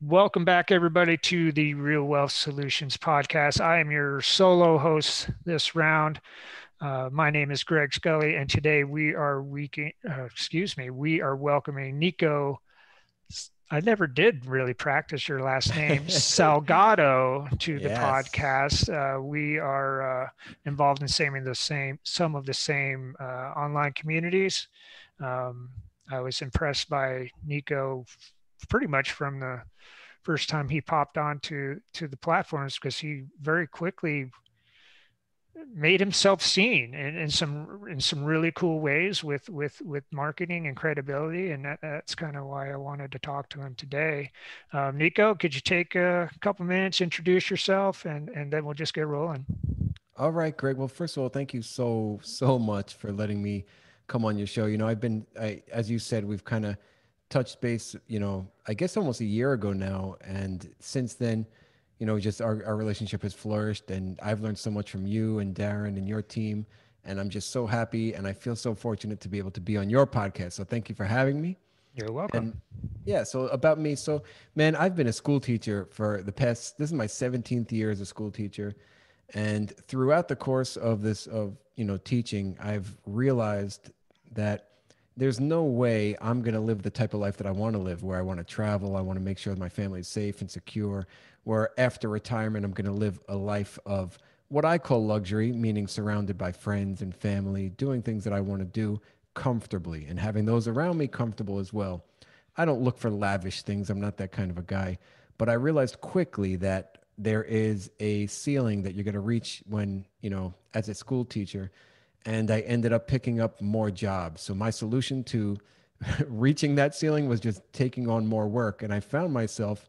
Welcome back, everybody, to the Real Wealth Solutions podcast. I am your solo host this round. My name is Greg Scully, and today we are welcoming Nico. I never did really practice your last name, Salgado, to the Yes. podcast. We are involved in some of the same online communities. Um, I was impressed by Nico pretty much from the first time he popped onto the platforms because he very quickly made himself seen in some really cool ways with marketing and credibility, and that's kind of why I wanted to talk to him today. Nico, could you take a couple minutes, introduce yourself, and then we'll just get rolling. All right, Greg. Well, first of all, thank you so much for letting me come on your show. As you said, we've kind of touched base, I guess almost a year ago now. And since then, just our relationship has flourished. And I've learned so much from you and Darren and your team. And I'm just so happy. And I feel so fortunate to be able to be on your podcast. So thank you for having me. You're welcome. And yeah, so about me. So, man, I've been a school teacher for this is my 17th year as a school teacher. And throughout the course of teaching, I've realized that there's no way I'm going to live the type of life that I want to live, where I want to travel. I want to make sure that my family is safe and secure, where after retirement, I'm going to live a life of what I call luxury, meaning surrounded by friends and family, doing things that I want to do comfortably and having those around me comfortable as well. I don't look for lavish things. I'm not that kind of a guy. But I realized quickly that there is a ceiling that you're going to reach when, as a school teacher. And I ended up picking up more jobs. So my solution to reaching that ceiling was just taking on more work. And I found myself,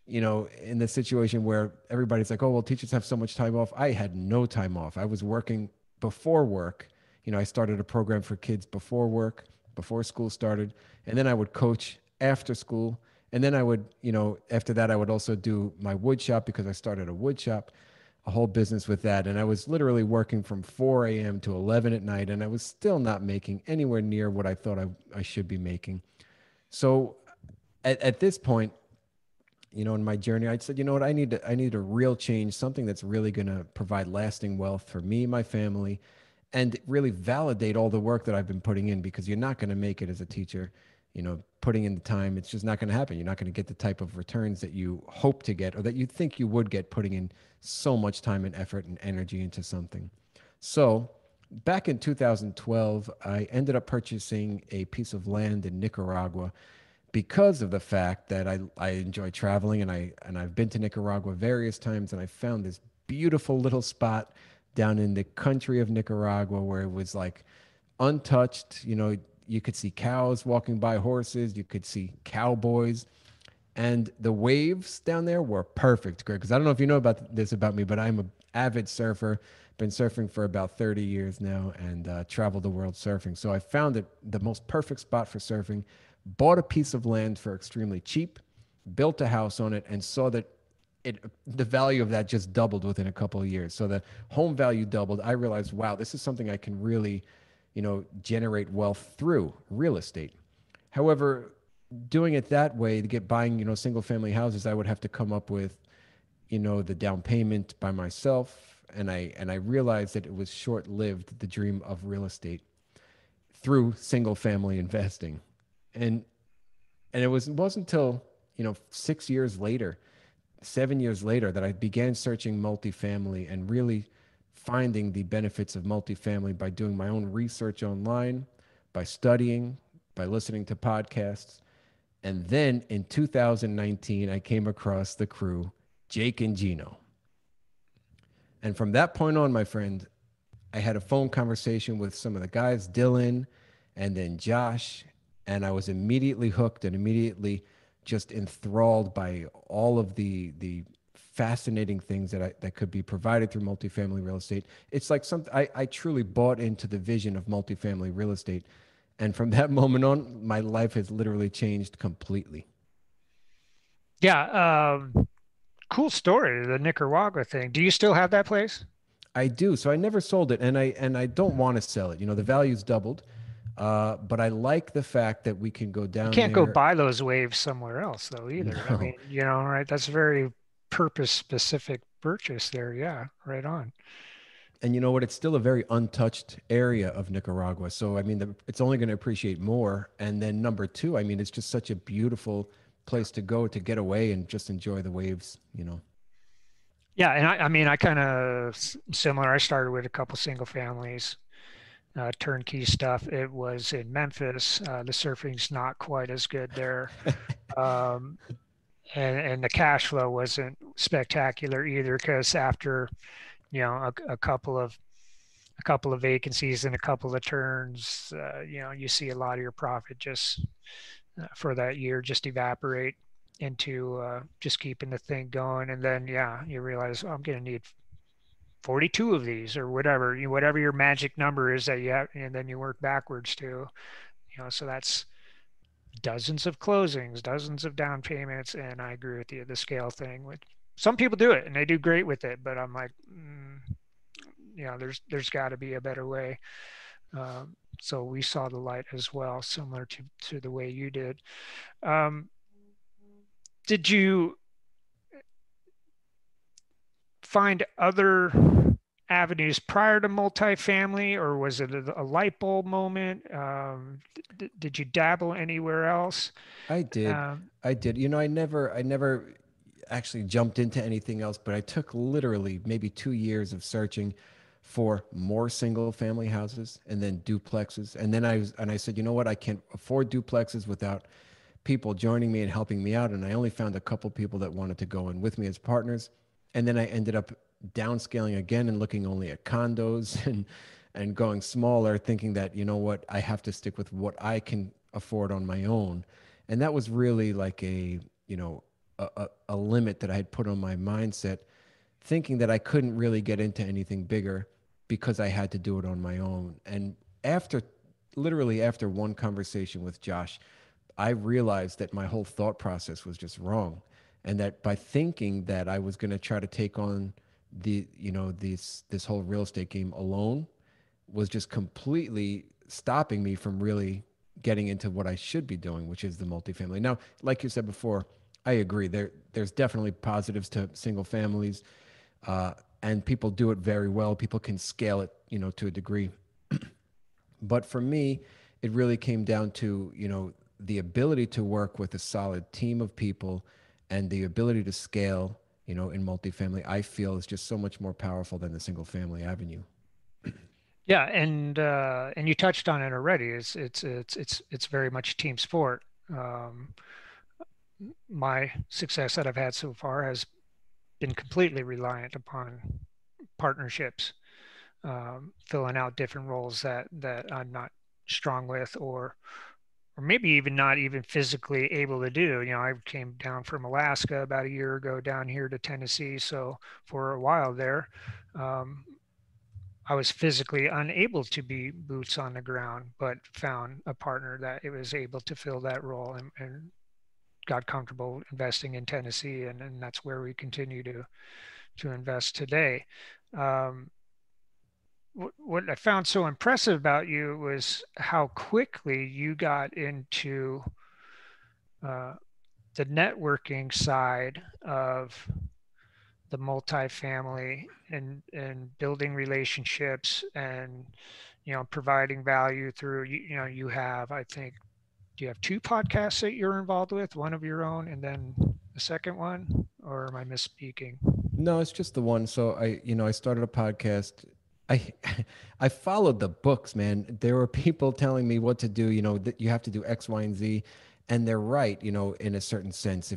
in the situation where everybody's like, oh, well, teachers have so much time off. I had no time off. I was working before work. I started a program for kids before work, before school started. And then I would coach after school. And then I would, after that, I would also do my wood shop because I started a wood shop, a whole business with that. And I was literally working from 4 a.m. to 11 at night. And I was still not making anywhere near what I thought I should be making. So at this point, in my journey, I said, you know what, I need a real change, something that's really going to provide lasting wealth for me, my family, and really validate all the work that I've been putting in, because you're not going to make it as a teacher, putting in the time. It's just not going to happen. You're not going to get the type of returns that you hope to get or that you think you would get putting in so much time and effort and energy into something. So back in 2012, I ended up purchasing a piece of land in Nicaragua because of the fact that I enjoy traveling, and I've been to Nicaragua various times, and I found this beautiful little spot down in the country of Nicaragua where it was like untouched. You could see cows walking by, horses, you could see cowboys, and the waves down there were perfect, Greg. Because I don't know if you know about this about me, but I'm an avid surfer. Been surfing for about 30 years now, and traveled the world surfing. So I found it the most perfect spot for surfing. Bought a piece of land for extremely cheap, built a house on it, and saw that the value of that just doubled within a couple of years. So the home value doubled. I realized, wow, this is something I can really, generate wealth through real estate. However, doing it that way to get buying, single family houses, I would have to come up with, the down payment by myself. And I realized that it was short lived, the dream of real estate through single family investing. And it wasn't until, 6 years later, 7 years later, that I began searching multifamily and really finding the benefits of multifamily by doing my own research online, by studying, by listening to podcasts. And then in 2019, I came across the crew, Jake and Gino. And from that point on, my friend, I had a phone conversation with some of the guys, Dylan and then Josh, and I was immediately hooked and immediately just enthralled by all of the fascinating things that could be provided through multifamily real estate. It's like something I truly bought into the vision of multifamily real estate. And from that moment on, my life has literally changed completely. Yeah, cool story, the Nicaragua thing. Do you still have that place? I do. So I never sold it, and I don't want to sell it. The value's doubled. But I like the fact that we can go You down can't go there. buy those waves somewhere else though either. I No. mean, right? That's a very purpose specific purchase there. Yeah, right on. And you know what? It's still a very untouched area of Nicaragua. So, I mean, it's only going to appreciate more. And then number two, I mean, it's just such a beautiful place to go to get away and just enjoy the waves, you know. Yeah, and I mean, I kind of similar. I started with a couple single families, turnkey stuff. It was in Memphis. The surfing's not quite as good there. Um, and the cash flow wasn't spectacular either because after a couple of vacancies and a couple of turns, you see a lot of your profit just for that year just evaporate into just keeping the thing going. And then, yeah, you realize, oh, I'm going to need 42 of these or whatever, whatever your magic number is that you have. And then you work backwards to, so that's dozens of closings, dozens of down payments. And I agree with you, the scale thing. With some people do it and they do great with it, but I'm like, there's got to be a better way. So we saw the light as well, similar to the way you did. Um, did you find other avenues prior to multifamily, or was it a light bulb moment? Did you dabble anywhere else? I did. Um, I did. You know, I never actually jumped into anything else, but I took literally maybe 2 years of searching for more single family houses and then duplexes. And I said, you know what? I can't afford duplexes without people joining me and helping me out. And I only found a couple people that wanted to go in with me as partners. And then I ended up downscaling again and looking only at condos and going smaller, thinking that, you know what, I have to stick with what I can afford on my own. And that was really like a limit that I had put on my mindset, thinking that I couldn't really get into anything bigger because I had to do it on my own. And after literally after one conversation with Josh, I realized that my whole thought process was just wrong. And that by thinking that I was going to try to take on this whole real estate game alone was just completely stopping me from really getting into what I should be doing, which is the multifamily. Now, like you said before, I agree. There's definitely positives to single families, uh, and people do it very well. People can scale it, to a degree. But for me, it really came down to, the ability to work with a solid team of people and the ability to scale, in multifamily, I feel is just so much more powerful than the single family avenue. yeah, and you touched on it already. It's very much a team sport. Um, my success that I've had so far has been completely reliant upon partnerships, filling out different roles that I'm not strong with, or maybe even not even physically able to do. I came down from Alaska about a year ago down here to Tennessee, so for a while there, um, I was physically unable to be boots on the ground, but found a partner that it was able to fill that role and got comfortable investing in Tennessee, and that's where we continue to invest today. Um, what I found so impressive about you was how quickly you got into uh, the networking side of the multifamily and building relationships and providing value through you have, I think, do you have two podcasts that you're involved with, one of your own and then the second one, or am I misspeaking? No, it's just the one. So I started a podcast. I I followed the books, man. There were people telling me what to do, that you have to do X, Y, and Z, and they're right, in a certain sense.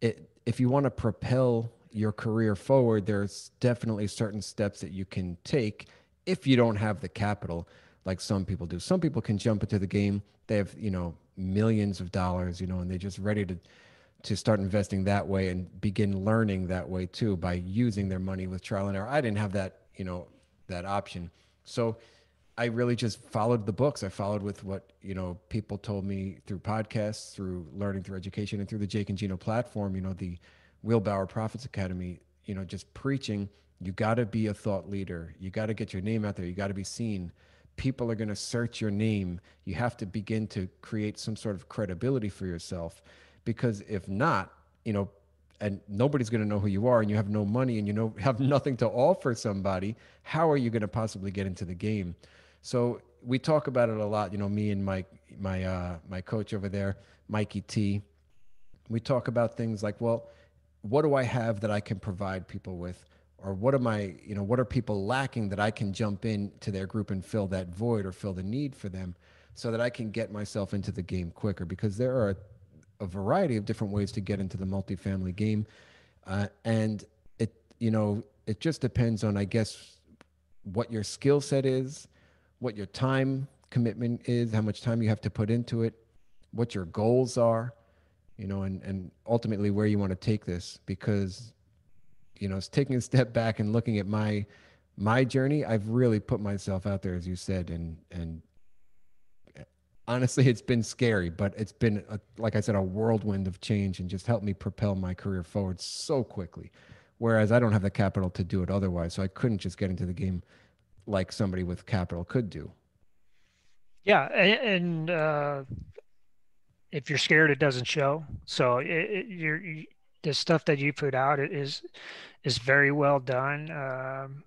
If you want to propel your career forward, there's definitely certain steps that you can take if you don't have the capital like some people do. Some people can jump into the game. They have, millions of dollars, and they're just ready to start investing that way and begin learning that way too by using their money with trial and error. I didn't have that, that option. So I really just followed the books. I followed with what, people told me through podcasts, through learning, through education, and through the Jake and Gino platform, the Wheelbarrow Profits Academy, just preaching, you got to be a thought leader. You got to get your name out there. You got to be seen people are going to search your name. You have to begin to create some sort of credibility for yourself, because if not, you know, and nobody's going to know who you are, and you have no money, and you know have nothing to offer somebody, how are you going to possibly get into the game? So we talk about it a lot, you know, me and my coach over there, Mikey T. We talk about things like, well, what do I have that I can provide people with? Or what am I, you know, what are people lacking that I can jump into their group and fill that void or fill the need for them, so that I can get myself into the game quicker? Because there are a variety of different ways to get into the multifamily game. And it, you know, it just depends on, I guess, what your skill set is, what your time commitment is, how much time you have to put into it, what your goals are, you know, and ultimately where you want to take this. Because, you know, it's taking a step back and looking at my journey. I've really put myself out there, as you said, and honestly, it's been scary, but it's been like I said, a whirlwind of change, and just helped me propel my career forward so quickly. Whereas I don't have the capital to do it otherwise, so I couldn't just get into the game like somebody with capital could do. Yeah, and if you're scared, it doesn't show. So the stuff that you put out is very well done.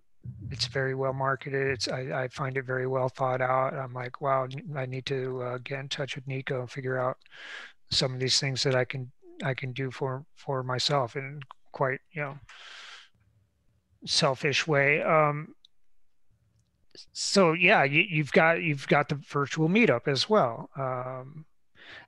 It's very well marketed. I find it very well thought out. I'm like, wow, I need to get in touch with Nico and figure out some of these things that I can do for myself in quite, selfish way. So yeah, you've got the virtual meetup as well,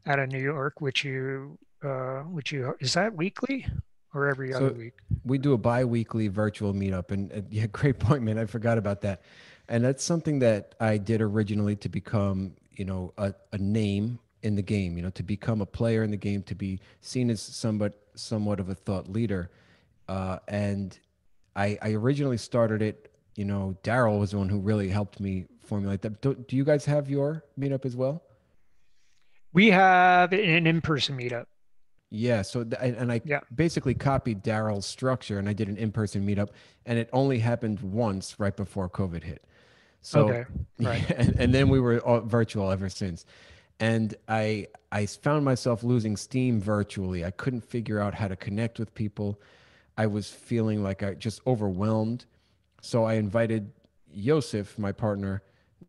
out of New York, which you is that weekly or every other So week? we do a bi-weekly virtual meetup, and yeah, great point, man. I forgot about that. And that's something that I did originally to become, you know, a name in the game, you know, to become a player in the game, to be seen as somewhat of a thought leader. And I originally started it, you know, Daryl was the one who really helped me formulate that. Do you guys have your meetup as well? We have an in-person meetup. Yeah, so and I Yeah. basically copied Daryl's structure, and I did an in-person meetup, and it only happened once right before COVID hit. So, Okay. Right. yeah, and then we were all virtual ever since. And I found myself losing steam virtually. I couldn't figure out how to connect with people. I was feeling like I just overwhelmed. So I invited Yosef, my partner,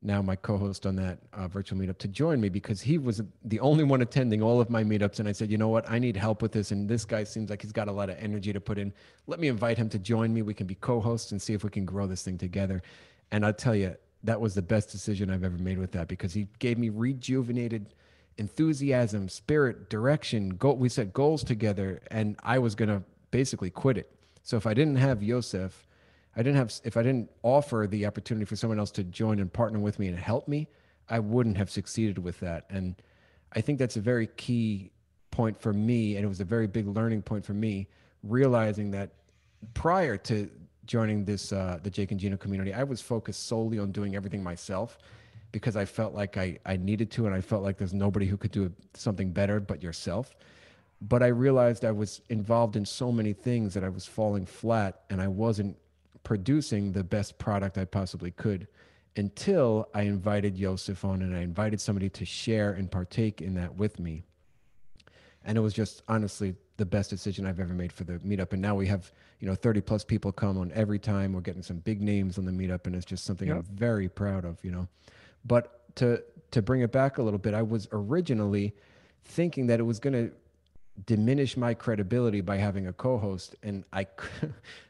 now my co-host on that virtual meetup, to join me, because he was the only one attending all of my meetups. And I said, you know what, I need help with this, and this guy seems like he's got a lot of energy to put in. Let me invite him to join me. We can be co-hosts and see if we can grow this thing together. And I'll tell you, that was the best decision I've ever made with that, because he gave me rejuvenated enthusiasm, spirit, direction. We set goals together, and I was gonna basically quit it. So if I didn't have Yosef, if I didn't offer the opportunity for someone else to join and partner with me and help me, I wouldn't have succeeded with that. And I think that's a very key point for me, and it was a very big learning point for me, realizing that prior to joining this the Jake and Gino community, I was focused solely on doing everything myself, because I felt like I needed to, and I felt like there's nobody who could do something better but yourself. But I realized I was involved in so many things that I was falling flat, and I wasn't producing the best product I possibly could, until I invited Yosef on, and I invited somebody to share and partake in that with me. And it was just honestly the best decision I've ever made for the meetup. And now we have, you know, 30 plus people come on every time. We're getting some big names on the meetup, and it's just something I'm Yep. very proud of, you know. But to bring it back a little bit, I was originally thinking that it was going to diminish my credibility by having a co-host, and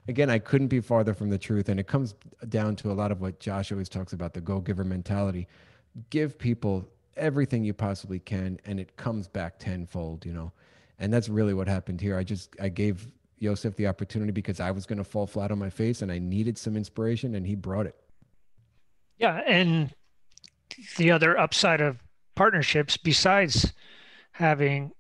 again, I couldn't be farther from the truth. And it comes down to a lot of what Josh always talks about, the go-giver mentality. Give people everything you possibly can, and it comes back tenfold, you know. And that's really what happened here. I gave Yosef the opportunity because I was going to fall flat on my face, and I needed some inspiration, and he brought it. Yeah. And the other upside of partnerships, besides having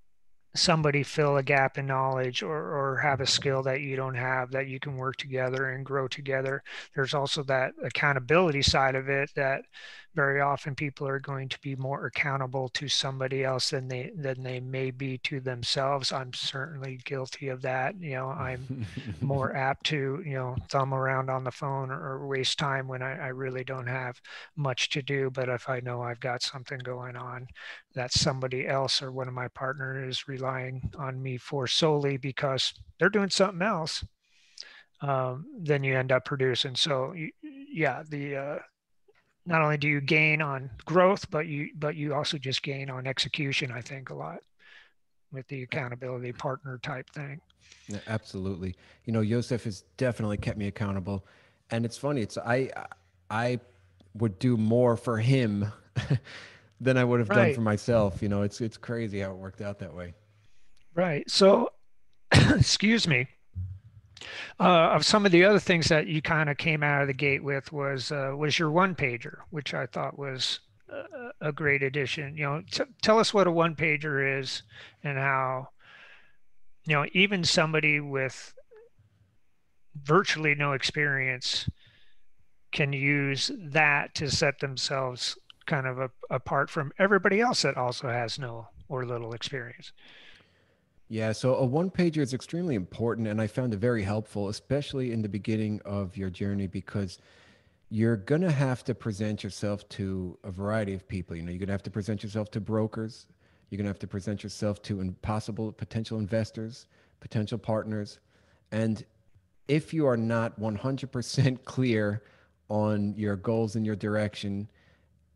somebody fill a gap in knowledge, or have a skill that you don't have, that you can work together and grow together. There's also that accountability side of it, that very often people are going to be more accountable to somebody else than they may be to themselves. I'm certainly guilty of that. I'm more apt to, thumb around on the phone, or waste time when I really don't have much to do. But if I know I've got something going on that somebody else or one of my partners is relying on me for solely because they're doing something else, then you end up producing. So yeah, the not only do you gain on growth, but you also just gain on execution, I think, a lot with the accountability partner type thing. Yeah, absolutely. You know, Joseph has definitely kept me accountable, and it's funny. I would do more for him than I would have done Right, for myself. You know, it's crazy how it worked out that way. right. So, excuse me. Of some of the other things that you kind of came out of the gate with was your one pager, which I thought was a great addition. Tell us what a one pager is, and how, even somebody with virtually no experience can use that to set themselves kind of apart from everybody else that also has no or little experience. Yeah, so a one pager is extremely important, and I found it very helpful, especially in the beginning of your journey, because you're going to have to present yourself to a variety of people. You know, you're going to have to present yourself to brokers. You're going to have to present yourself to possible potential investors, potential partners. And if you are not 100% clear on your goals and your direction,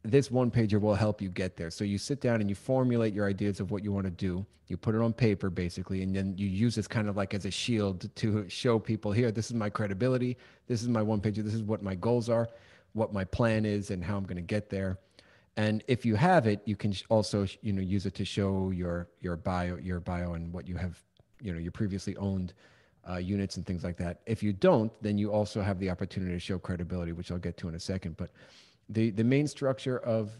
this one pager will help you get there. So you sit down and you formulate your ideas of what you want to do. You put it on paper basically, and then you use this kind of like as a shield to show people, here, this is my credibility. This is my one pager. This is what my goals are, what my plan is, and how I'm going to get there. And if you have it, you can also, use it to show your bio and what you have, your previously owned units and things like that. If you don't, then you also have the opportunity to show credibility, which I'll get to in a second. But the main structure of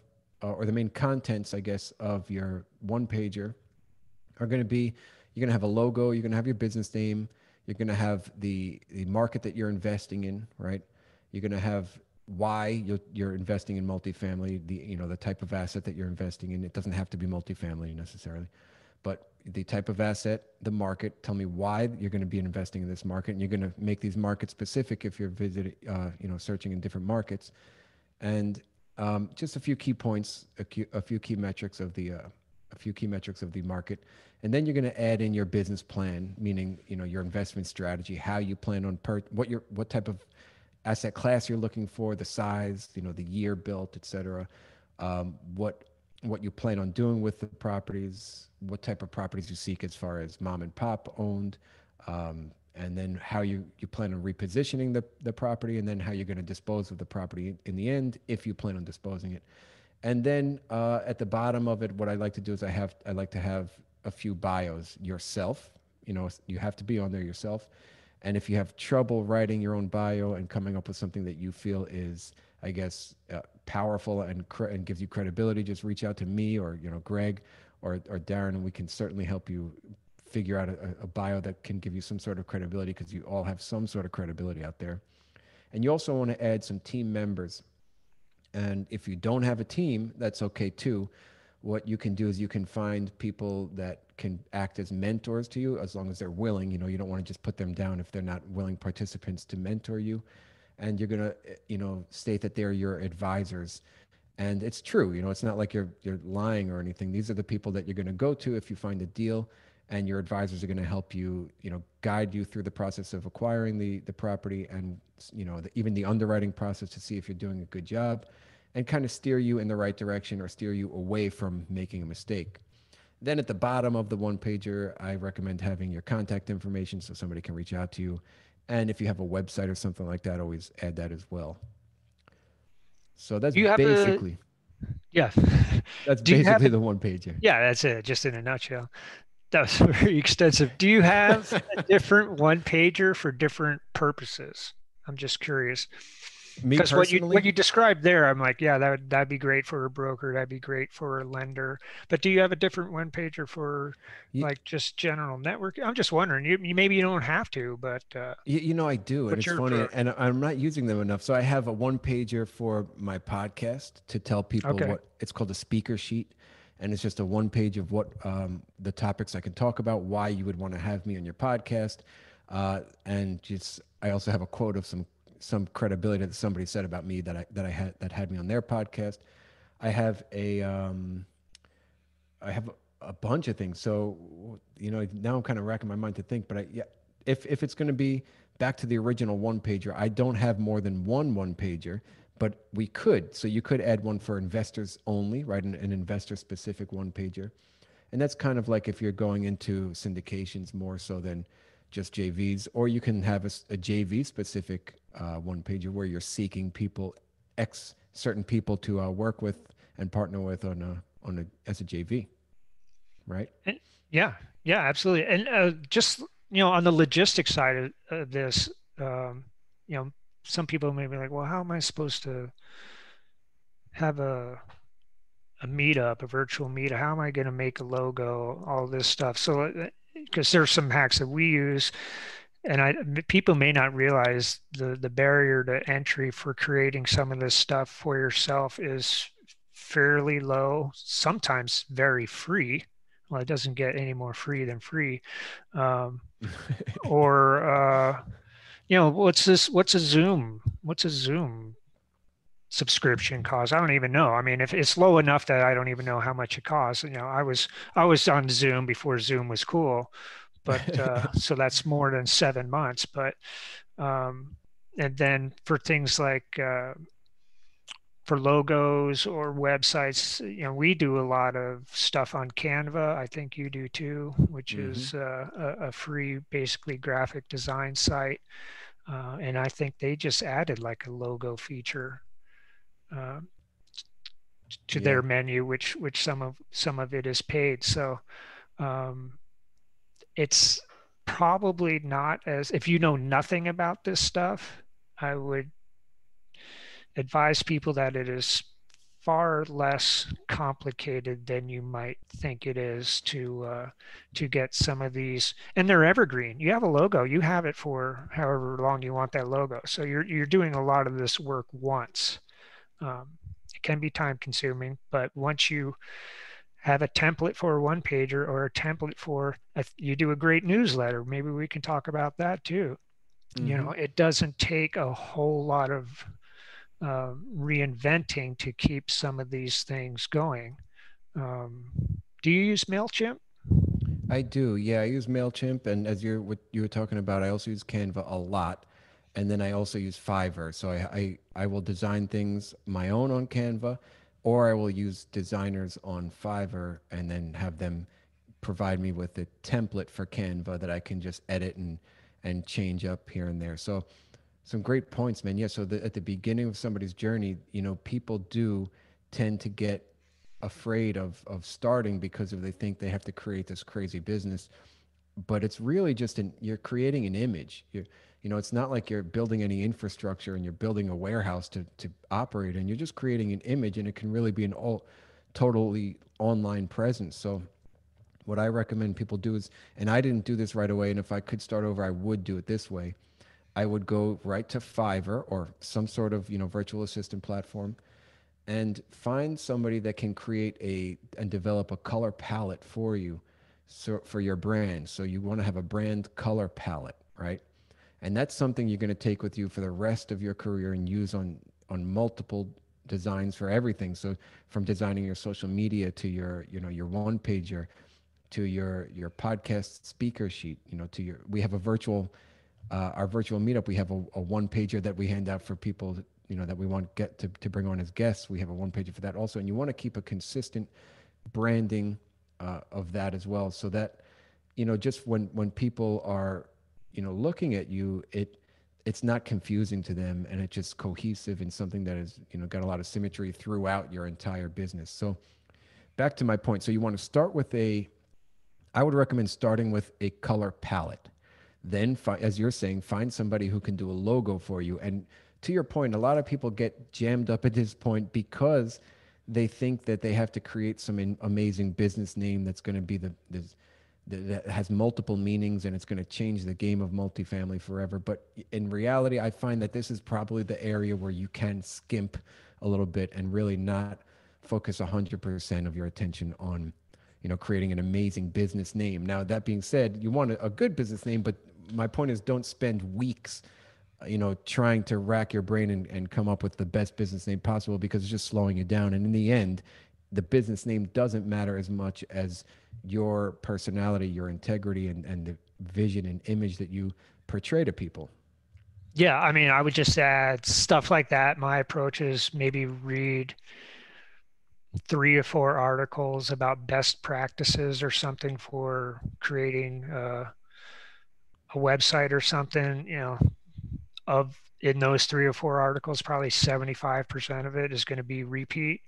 or the main contents, I guess, of your one pager are going to be, you're going to have a logo, you're going to have your business name, you're going to have the market that you're investing in, right? You're going to have why you're investing in multifamily, the type of asset that you're investing in. It doesn't have to be multifamily necessarily, but the type of asset, the market. Tell me why you're going to be investing in this market, and you're going to make these market specific if you're visiting, searching in different markets, and just a few key points, a few key metrics of the market, and then you're going to add in your business plan, meaning your investment strategy, how you plan on what type of asset class you're looking for, the size, the year built, etc. What you plan on doing with the properties, what type of properties you seek as far as mom and pop owned, and then how you plan on repositioning the property, and then how you're going to dispose of the property in the end, if you plan on disposing it. And then at the bottom of it, what I like to do is I like to have a few bios yourself. You have to be on there yourself. And if you have trouble writing your own bio and coming up with something that you feel is, I guess, powerful and gives you credibility, just reach out to me, or Greg, or Darren, and we can certainly help you figure out a bio that can give you some sort of credibility, because you all have some sort of credibility out there. And you also want to add some team members. And if you don't have a team, that's okay too. What you can do is you can find people that can act as mentors to you, as long as they're willing. You don't want to just put them down if they're not willing participants to mentor you. And you're going to, state that they're your advisors. And it's true. It's not like you're lying or anything. These are the people that you're going to go to if you find a deal, and your advisors are going to help you, guide you through the process of acquiring the property, and even the underwriting process, to see if you're doing a good job, and kind of steer you in the right direction, or steer you away from making a mistake. Then at the bottom of the one pager, I recommend having your contact information so somebody can reach out to you. And if you have a website or something like that, always add that as well. So Do you have a Yeah. that's Do you have basically a the one pager. Yeah, that's it, just in a nutshell. That was very extensive. Do you have a different one pager for different purposes? I'm just curious. Me Because what personally, you described there, I'm like, yeah, that'd be great for a broker, that'd be great for a lender. But do you have a different one pager for you, like just general network? I'm just wondering. You maybe you don't have to, but you know, I do, and what's it's your funny, approach? and I'm not using them enough. So I have a one pager for my podcast to tell people Okay. what it's called, a speaker sheet, and it's just a one page of what the topics I can talk about, why you would want to have me on your podcast, and just I also have a quote of some credibility that somebody said about me that had me on their podcast. I have I have a bunch of things. So, you know, now I'm kind of racking my mind to think, but yeah, if it's going to be back to the original one pager, I don't have more than one pager, but we could. So you could add one for investors only, right? An investor specific one pager. And that's kind of like if you're going into syndications more so than just JVs, or you can have a JV specific one pager where you're seeking people, X certain people to work with and partner with on a as a JV, right? And- yeah, yeah, absolutely. And just on the logistics side of this, um, you know, some people may be like, well, how am I supposed to have a meetup, a virtual meetup? How am I going to make a logo, all this stuff? So, because there's some hacks that we use, and people may not realize the barrier to entry for creating some of this stuff for yourself is fairly low, sometimes very free. Well, it doesn't get any more free than free. Um, or what's this? What's a Zoom subscription cost? I don't even know. I mean, if it's low enough that I don't even know how much it costs. I was on Zoom before Zoom was cool, but so that's more than 7 months. But um, and then for things like for logos or websites, we do a lot of stuff on Canva. I think you do too, which Hmm. is a free, basically graphic design site. And I think they just added like a logo feature uh, to Yeah, their menu, which some of it is paid. So um, it's probably not as if you know nothing about this stuff. I would advise people that it is far less complicated than you might think it is to get some of these, and they're evergreen. You have a logo, you have it for however long you want that logo. So you're doing a lot of this work once. Um, it can be time consuming, but once you have a template for a one pager or a template for if you do a great newsletter, maybe we can talk about that too. hmm. It doesn't take a whole lot of reinventing to keep some of these things going. Um, do you use MailChimp? I do. Yeah, I use Mailchimp, and as what you were talking about, I also use Canva a lot, and then I also use Fiverr. So I will design things my own on Canva, or I will use designers on Fiverr, and then have them provide me with a template for Canva that I can just edit and change up here and there. So some great points, man. Yeah. So at the beginning of somebody's journey, you know, people do tend to get afraid of starting because of they think they have to create this crazy business, but it's really just you're creating an image. You know, it's not like you're building any infrastructure and you're building a warehouse to operate, and you're just creating an image, and it can really be an all totally online presence. So what I recommend people do is, and I didn't do this right away, and if I could start over, I would do it this way. I would go right to Fiverr or some sort of, you know, virtual assistant platform, and find somebody that can create and develop a color palette for you, so for your brand. So you want to have a brand color palette, right? And that's something you're going to take with you for the rest of your career and use on multiple designs for everything. So from designing your social media to your, you know, your one pager, to your podcast speaker sheet, you know, to your, we have a virtual our virtual meetup, we have a one pager that we hand out for people that, you know, that we want get to bring on as guests. We have a one pager for that also, and you want to keep a consistent branding of that as well, so that, you know, just when people are, you know, looking at you, it's not confusing to them, and it's just cohesive and something that is, you know, got a lot of symmetry throughout your entire business. So back to my point. So you want to start with I would recommend starting with a color palette. Then, as you're saying, find somebody who can do a logo for you. And to your point, a lot of people get jammed up at this point because they think that they have to create some amazing business name that's going to be that has multiple meanings and it's going to change the game of multifamily forever. But in reality, I find that this is probably the area where you can skimp a little bit and really not focus 100% of your attention on, creating an amazing business name. Now, that being said, you want a good business name, but my point is don't spend weeks trying to rack your brain and come up with the best business name possible because it's just slowing you down. And in the end, the business name doesn't matter as much as your personality, your integrity, and the vision and image that you portray to people. Yeah, I mean, I would just add stuff like that. My approach is maybe read 3 or 4 articles about best practices or something for creating a website or something. Of in those 3 or 4 articles, probably 75% of it is going to be repeat,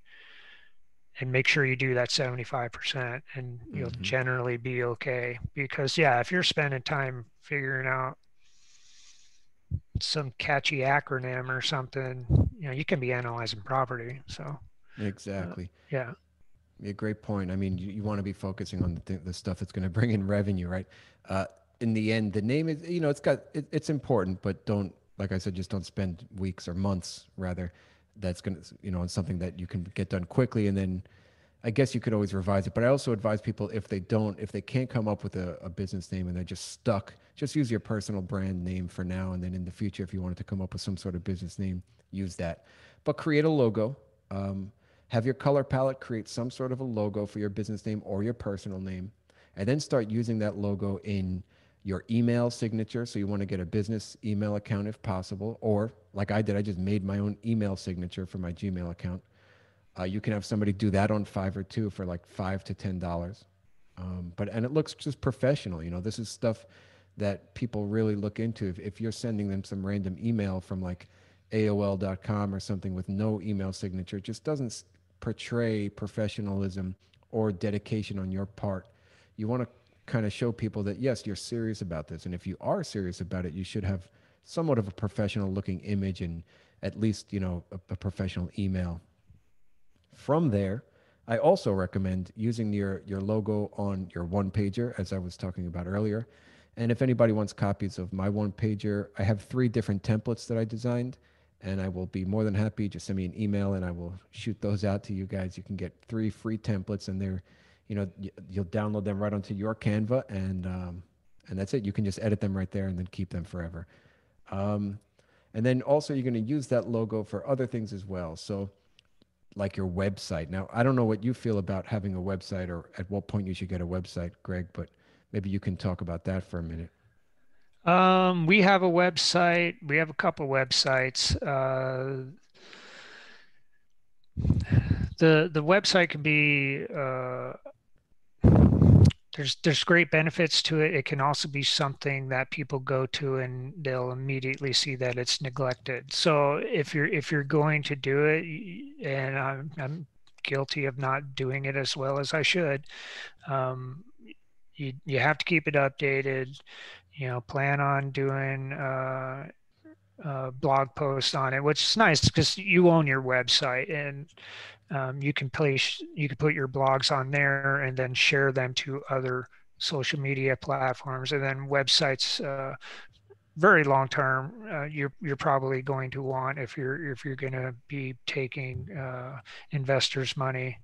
and make sure you do that 75% and you'll Hmm. generally be okay. Because yeah, if you're spending time figuring out some catchy acronym or something, you can be analyzing property. So Exactly. yeah. A great point. I mean, you want to be focusing on the stuff that's going to bring in revenue, right? Uh, in the end, the name is, it's important, but don't, like I said, just don't spend weeks or months rather. That's going to, on something that you can get done quickly. And then I guess you could always revise it. But I also advise people if they can't come up with a business name and they're just stuck, just use your personal brand name for now. And then in the future, if you wanted to come up with some sort of business name, use that. But create a logo. Um, have your color palette create some sort of a logo for your business name or your personal name. And then start using that logo in your email signature. So you want to get a business email account if possible. Or like I did, I just made my own email signature for my Gmail account. You can have somebody do that on Fiverr too for like $5 to $10. And it looks just professional. This is stuff that people really look into. If you're sending them some random email from like AOL.com or something with no email signature, it just doesn't portray professionalism or dedication on your part. You want to kind of show people that yes, you're serious about this, and if you are serious about it, you should have somewhat of a professional looking image and at least a professional email. From there, I also recommend using your logo on your one pager, as I was talking about earlier. And if anybody wants copies of my one pager, I have 3 different templates that I designed, and I will be more than happy. Just send me an email, and I will shoot those out to you guys. You can get 3 free templates, and you'll download them right onto your Canva, and that's it. You can just edit them right there, and then keep them forever. Um, and then also, you're going to use that logo for other things as well. So like your website. Now, I don't know what you feel about having a website or at what point you should get a website, Greg, but maybe you can talk about that for a minute. We have a website. We have a couple websites. The website can be there's great benefits to it. It can also be something that people go to and they'll immediately see that it's neglected. So if you're going to do it, and I'm guilty of not doing it as well as I should, um, you have to keep it updated. Plan on doing blog posts on it, which is nice because you own your website, and you can put your blogs on there and then share them to other social media platforms, and then websites. Very long term, you're probably going to want, if you're going to be taking investors' money.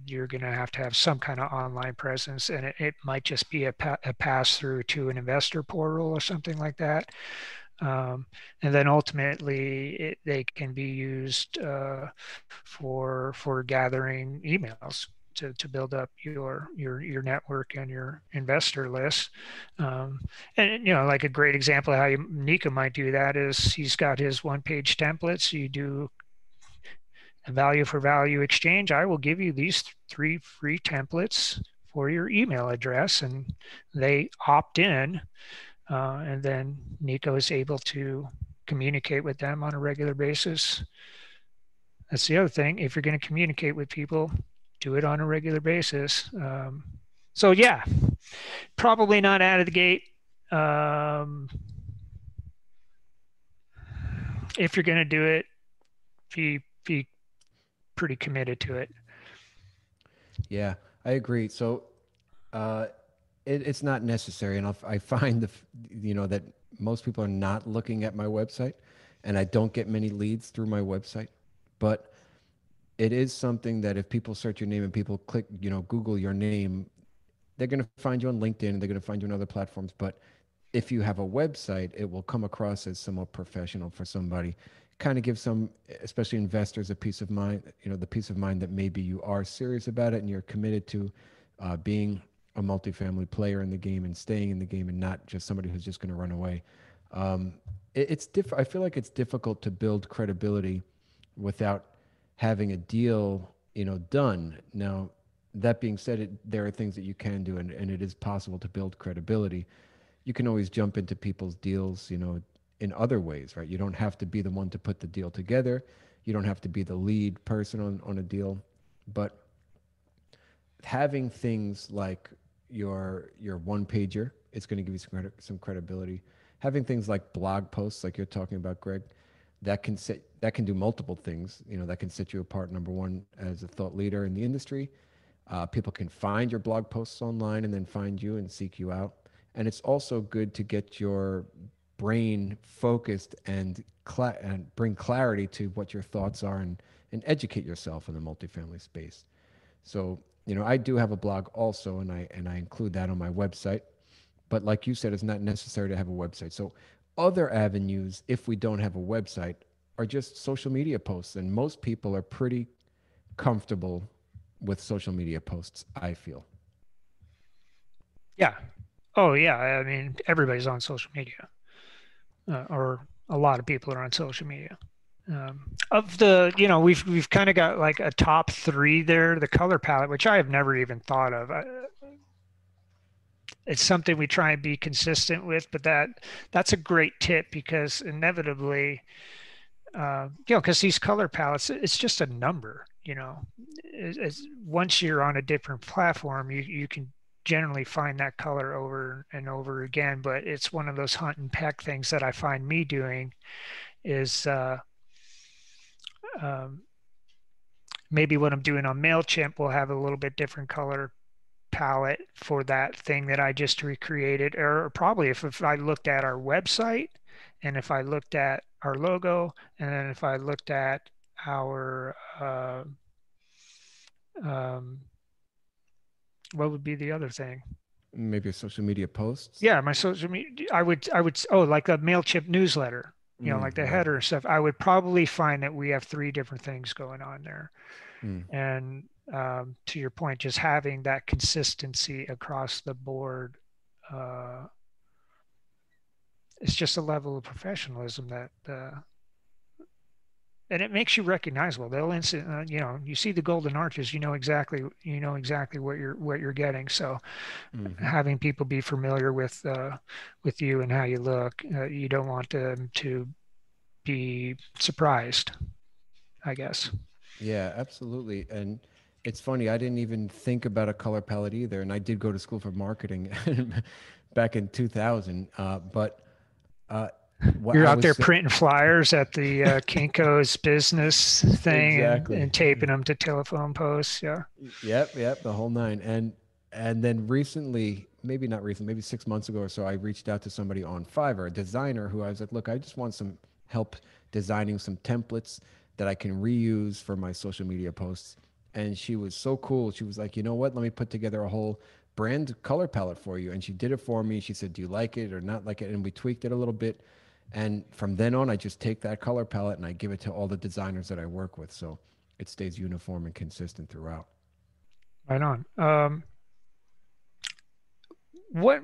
You're going to have some kind of online presence, and it might just be a pass through to an investor portal or something like that. Um, and then ultimately, they can be used for gathering emails to build up your network and your investor list. Um, and like a great example of how Nico might do that is he's got his one-page templates. You do a value for value exchange. I will give you these 3 free templates for your email address, and they opt in, and then Nico is able to communicate with them on a regular basis. That's the other thing. If you're going to communicate with people, do it on a regular basis. So yeah, probably not out of the gate. Um, if you're going to do it, be pretty committed to it. Yeah, I agree. So uh, it's not necessary, and I find that most people are not looking at my website, and I don't get many leads through my website, but it is something that if people search your name and people click, Google your name, they're going to find you on LinkedIn and they're going to find you on other platforms. But if you have a website, it will come across as somewhat professional for somebody. Kind of give some, especially investors, a peace of mind. The peace of mind that maybe you are serious about it and you're committed to being a multifamily player in the game and staying in the game and not just somebody who's just going to run away. Um, I feel like it's difficult to build credibility without having a deal, done. Now, that being said, there are things that you can do, and it is possible to build credibility. You can always jump into people's deals, in other ways, right? You don't have to be the one to put the deal together. You don't have to be the lead person on a deal. But having things like your one pager, it's going to give you some credibility. Having things like blog posts, like you're talking about, Greg, that can do multiple things. That can set you apart. Number one, as a thought leader in the industry, people can find your blog posts online and then find you and seek you out. And it's also good to get your brain focused and bring clarity to what your thoughts are and educate yourself in the multifamily space. So, I do have a blog also, and I include that on my website. But like you said, it's not necessary to have a website. So, other avenues, if we don't have a website, are just social media posts. And most people are pretty comfortable with social media posts, I feel. Yeah. Oh yeah. I mean, everybody's on social media, or a lot of people are on social media. Of the, we've kind of got like a top three there. The color palette, which I have never even thought of. It's something we try and be consistent with, but that's a great tip because inevitably, because these color palettes, it's just a number. Once you're on a different platform, you can generally find that color over and over again. But it's one of those hunt and peck things that I find me doing is um, maybe what I'm doing on MailChimp will have a little bit different color palette for that thing that I just recreated. Or probably if I looked at our website and if I looked at our logo and then if I looked at our um, what would be the other thing? Maybe social media posts. Yeah, my social media. I would. Oh, like a Mailchimp newsletter. Like the Right. header and stuff. I would probably find that we have three different things going on there. Mm. And to your point, just having that consistency across the board, uh, it's just a level of professionalism that, and it makes you recognizable. They'll instant, you see the golden arches, you know exactly what you're getting. So Hmm. having people be familiar with you and how you look, you don't want them to be surprised, I guess. Yeah, absolutely. And it's funny, I didn't even think about a color palette either. And I did go to school for marketing back in 2000. But uh, what You're I out was there sa- printing flyers at the Kinko's business thing and exactly. taping them to telephone posts. Yeah. Yep, the whole nine. And then recently, maybe not recently, maybe 6 months ago or so, I reached out to somebody on Fiverr, a designer who I was like, look, I just want some help designing some templates that I can reuse for my social media posts. And she was so cool. She was like, you know what? Let me put together a whole brand color palette for you. And she did it for me. She said, do you like it or not like it? And we tweaked it a little bit. And from then on, I just take that color palette and I give it to all the designers that I work with. So it stays uniform and consistent throughout. Right on. What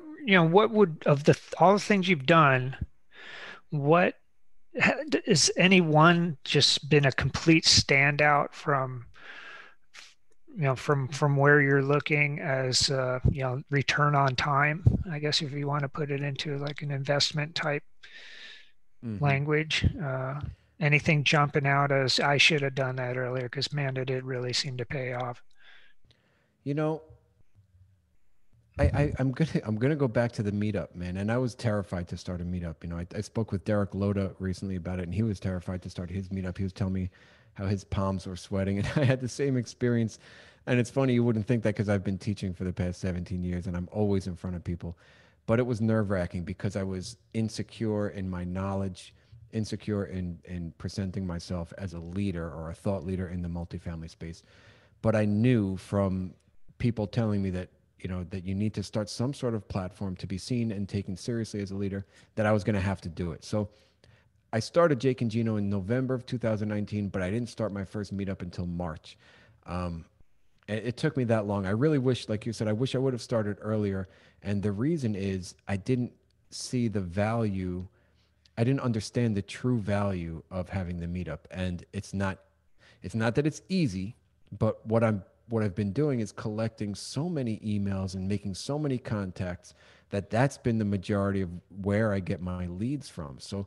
would of the all the things you've done, what is any one just been a complete standout from where you're looking as return on time, I guess if you want to put it into like an investment type Hmm. language. Anything jumping out as I should have done that earlier because man, did it really seem to pay off. You know, I'm gonna go back to the meetup, man. And I was terrified to start a meetup. I spoke with Derek Loda recently about it, and he was terrified to start his meetup. He was telling me how his palms were sweating, and I had the same experience. And it's funny, you wouldn't think that because I've been teaching for the past 17 years, and I'm always in front of people. But it was nerve wracking because I was insecure in my knowledge, insecure in presenting myself as a leader or a thought leader in the multifamily space. But I knew from people telling me that that you need to start some sort of platform to be seen and taken seriously as a leader, that I was going to have to do it. So I started Jake and Gino in November of 2019, but I didn't start my first meetup until March. um, it took me that long. I really wish, like you said, I wish I would have started earlier. And the reason is I didn't see the value. I didn't understand the true value of having the meetup. And it's not that it's easy, but what I've been doing is collecting so many emails and making so many contacts that's been the majority of where I get my leads from. So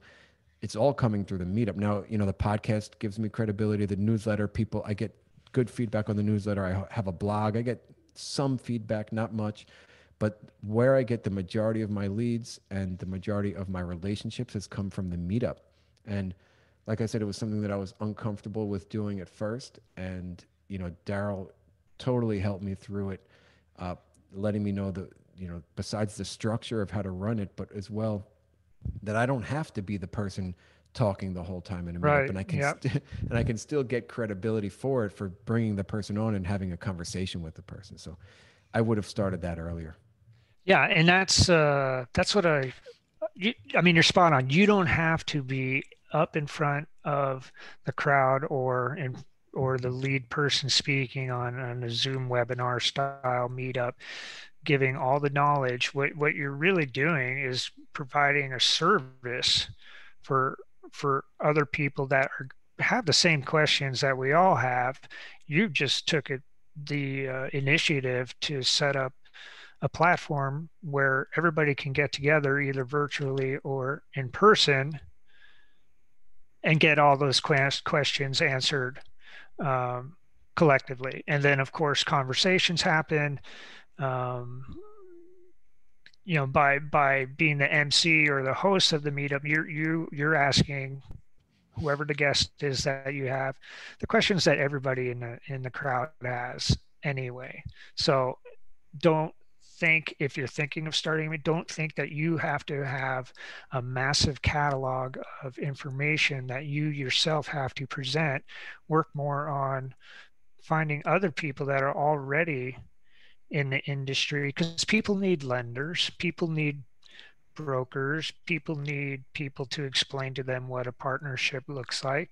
it's all coming through the meetup. Now, the podcast gives me credibility, the newsletter, people, I get good feedback on the newsletter. I have a blog. I get some feedback, not much, but where I get the majority of my leads and the majority of my relationships has come from the meetup. And like I said, it was something that I was uncomfortable with doing at first. And, Daryl totally helped me through it, uh, letting me know that, besides the structure of how to run it, but as well, that I don't have to be the person talking the whole time in a meetup, Right. and I can Yeah. and I can still get credibility for it, for bringing the person on and having a conversation with the person. So I would have started that earlier. Yeah. And that's what I mean, you're spot on. You don't have to be up in front of the crowd or the lead person speaking on a Zoom webinar style meetup, giving all the knowledge. What you're really doing is providing a service for for other people that have the same questions that we all have. You just took the initiative to set up a platform where everybody can get together either virtually or in person and get all those questions answered um, collectively. And then, of course, conversations happen. Um, by being the MC or the host of the meetup, you're asking whoever the guest is that you have the questions that everybody in the crowd has anyway. So don't think, if you're thinking of starting it, don't think that you have to have a massive catalog of information that you yourself have to present. Work more on finding other people that are already in the industry, because people need lenders, people need brokers, people need people to explain to them what a partnership looks like.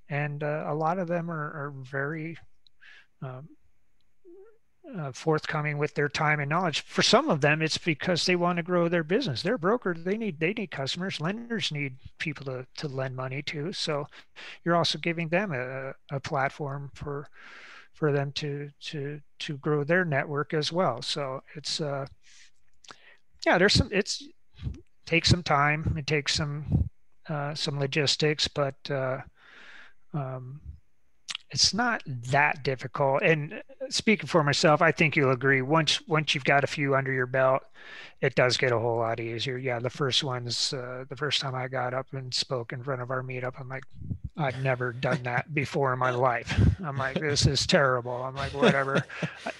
And a lot of them are very um, forthcoming with their time and knowledge. For some of them, it's because they want to grow their business. They're a broker. They need customers. Lenders need people to lend money to. So you're also giving them a platform for them to grow their network as well. So it's yeah, there's it's takes some time. It takes some logistics, but um, it's not that difficult. And speaking for myself, I think you'll agree. Once you've got a few under your belt, it does get a whole lot easier. Yeah, the first time I got up and spoke in front of our meetup, I'm like, I've never done that before in my life. I'm like, this is terrible. I'm like, whatever.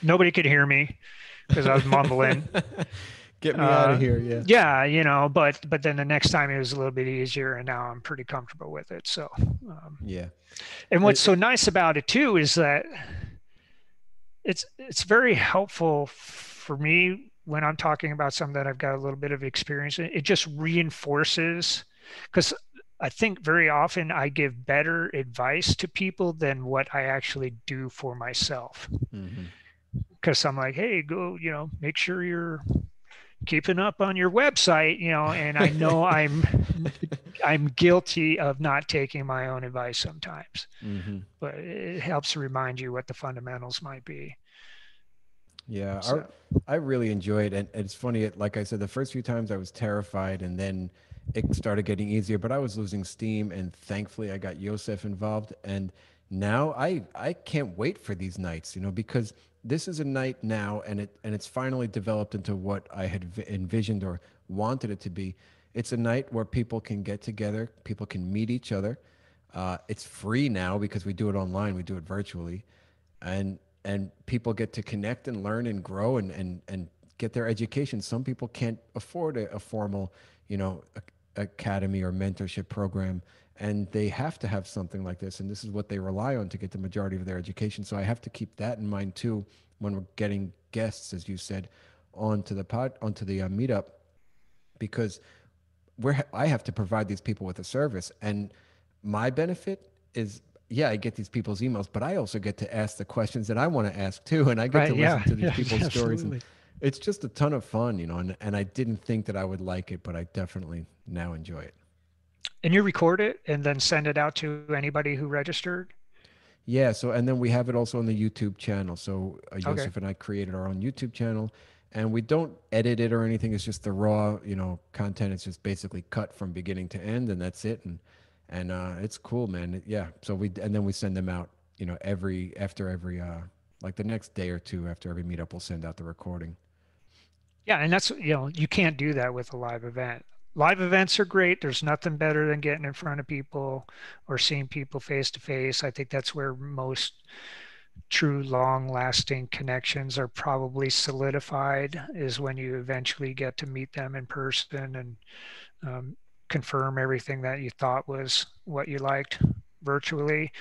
Nobody could hear me because I was mumbling. Get me out of here. Yeah. Yeah, but then the next time it was a little bit easier, and now I'm pretty comfortable with it. So, Yeah. and what's It, so it, nice about it too is that it's very helpful for me when I'm talking about something that I've got a little bit of experience in. It just reinforces, because I think very often I give better advice to people than what I actually do for myself. mhm. Because I'm like, hey, go, make sure you're keeping up on your website, and I know I'm guilty of not taking my own advice sometimes, Mhm. but it helps to remind you what the fundamentals might be. Yeah, So I really enjoy it, and it's funny. Like I said, the first few times I was terrified, and then it started getting easier. But I was losing steam, and thankfully I got Yosef involved, and Now I can't wait for these nights, because this is a night now, and it's finally developed into what I had envisioned or wanted it to be. It's a night where people can get together, people can meet each other. It's free now because we do it online, we do it virtually, and people get to connect and learn and grow and get their education. Some people can't afford a formal, academy or mentorship program, and they have to have something like this, and this is what they rely on to get the majority of their education. So I have to keep that in mind too when we're getting guests, as you said, onto the meetup, because I have to provide these people with a service, and my benefit is, yeah, I get these people's emails, but I also get to ask the questions that I want to ask too, and I get to Right. listen Yeah. to these Yeah. people's stories, and Absolutely. it's just a ton of fun, and I didn't think that I would like it, but I definitely now enjoy it. And you record it and then send it out to anybody who registered. Yeah, so and then we have it also on the YouTube channel. So Okay. Joseph and I created our own YouTube channel, and we don't edit it or anything. It's just the raw, content. It's just basically cut from beginning to end, and that's it. And it's cool, man. Yeah. So and then we send them out, every like the next day or two after every meetup, we'll send out the recording. Yeah, and that's, you can't do that with a live event. Live events are great. There's nothing better than getting in front of people or seeing people face to face. I think that's where most true long-lasting connections are probably solidified, is when you eventually get to meet them in person and um, confirm everything that you thought was what you liked virtually.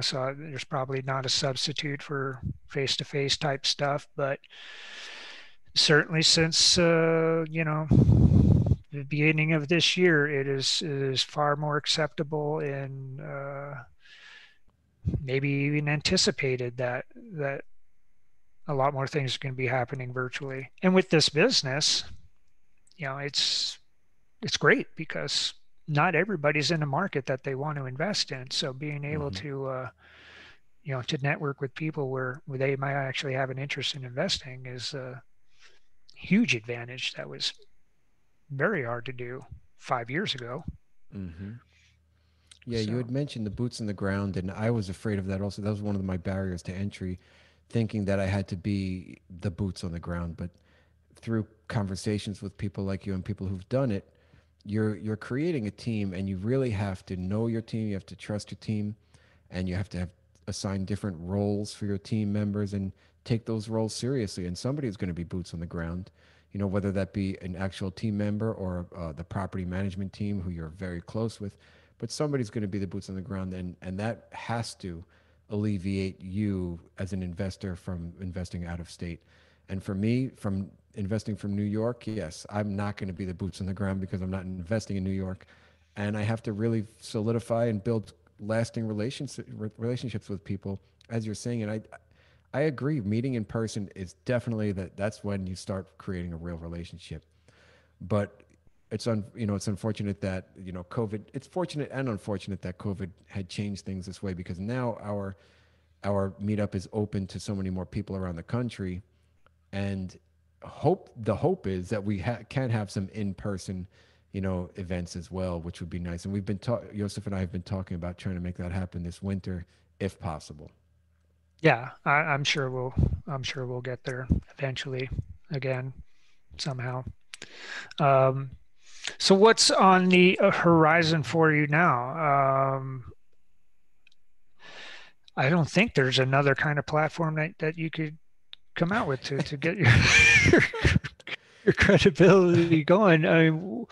So there's probably not a substitute for face-to-face type stuff, but certainly since the beginning of this year, it is far more acceptable and maybe even anticipated that a lot more things are going to be happening virtually. And with this business, it's great because not everybody's in a market that they want to invest in. So being able Hmm. to network with people where they might actually have an interest in investing is a huge advantage that was very hard to do 5 years ago. Hmm. Yeah, you So had mentioned the boots on the ground, and I was afraid of that also. That was one of my barriers to entry, thinking that I had to be the boots on the ground. But through conversations with people like you and people who've done it, you're creating a team, and you really have to know your team. You have to trust your team, and you have to have assign different roles for your team members and take those roles seriously. And somebody is going to be boots on the ground, whether that be an actual team member or the property management team who you're very close with, but somebody's going to be the boots on the ground, and that has to alleviate you as an investor from investing out of state. And for me, from investing from New York, yes, I'm not going to be the boots on the ground because I'm not investing in New York. And I have to really solidify and build lasting relationships with people, as you're saying. And I agree. Meeting in person is definitely that's when you start creating a real relationship. But it's unfortunate that COVID. It's fortunate and unfortunate that COVID had changed things this way, because now our meetup is open to so many more people around the country, and the hope is that we can have some in person, events as well, which would be nice. And Joseph and I have been talking about trying to make that happen this winter, if possible. yeah, I'm sure we'll get there eventually again somehow. Um, so what's on the horizon for you now? I don't think there's another kind of platform that you could come out with to get your your credibility going. I mean,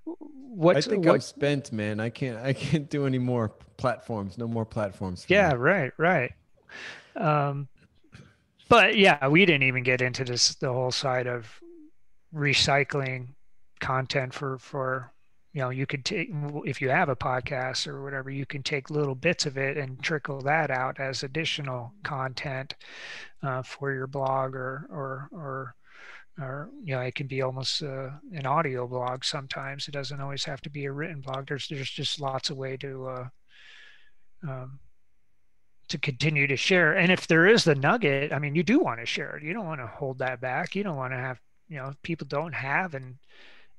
I what's think I'm what? spent, man. I can't do any more platforms. No more platforms for Yeah, me. right, right. Um, but yeah, we didn't even get into the whole side of recycling content for you could take, if you have a podcast or whatever, you can take little bits of it and trickle that out as additional content for your blog or it can be almost an audio blog. Sometimes it doesn't always have to be a written blog. There's just lots of way um, to continue to share. And if there is the nugget, I mean, you do want to share it. You don't want to hold that back. You don't want to have, people don't have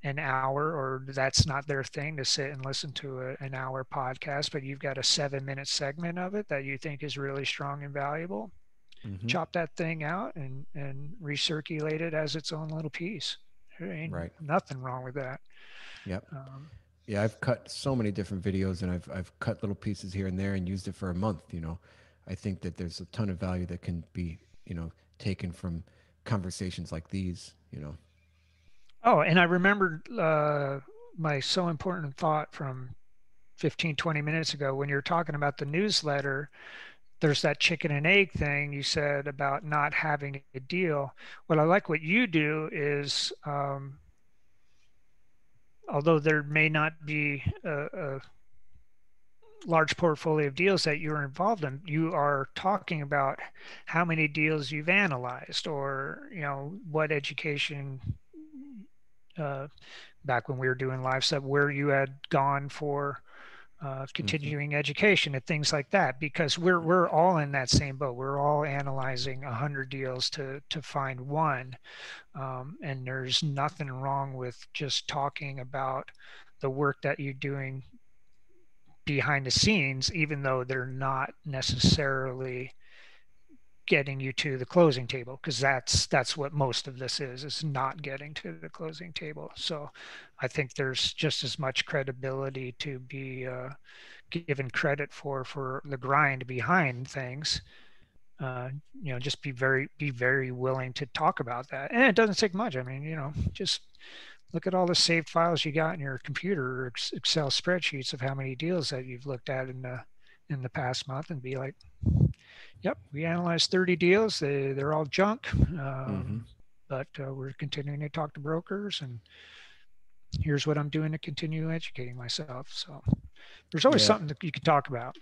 an hour, or that's not their thing to sit and listen to an hour podcast, but you've got a 7 minute segment of it that you think is really strong and valuable, Mm-hmm. chop that thing out and recirculate it as its own little piece. There ain't Right. nothing wrong with that. Yep. Um, Yeah, I've cut so many different videos, and I've cut little pieces here and there and used it for a month. I think that there's a ton of value that can be, taken from conversations like these. oh, and I remembered my so important thought from 15, 20 minutes ago when you're talking about the newsletter. There's that chicken and egg thing you said about not having a deal. What I like what you do is, although there may not be a large portfolio of deals that you're involved in, you are talking about how many deals you've analyzed, or what education, uh, back when we were doing live stuff, where you had gone for Mm-hmm. continuing education and things like that, because we're all in that same boat. We're all analyzing 100 deals to find one, and there's nothing wrong with just talking about the work that you're doing behind the scenes, even though they're not necessarily getting you to the closing table, because that's what most of this is not getting to the closing table. So I think there's just as much credibility to be given credit for the grind behind things. Just be very willing to talk about that, and it doesn't take much. I mean, just look at all the saved files you got in your computer or Excel spreadsheets of how many deals that you've looked at in the past month, and be like, yep, we analyzed 30 deals. They're all junk, Mm-hmm. but we're continuing to talk to brokers, and here's what I'm doing to continue educating myself. So there's always Yeah, something that you can talk about.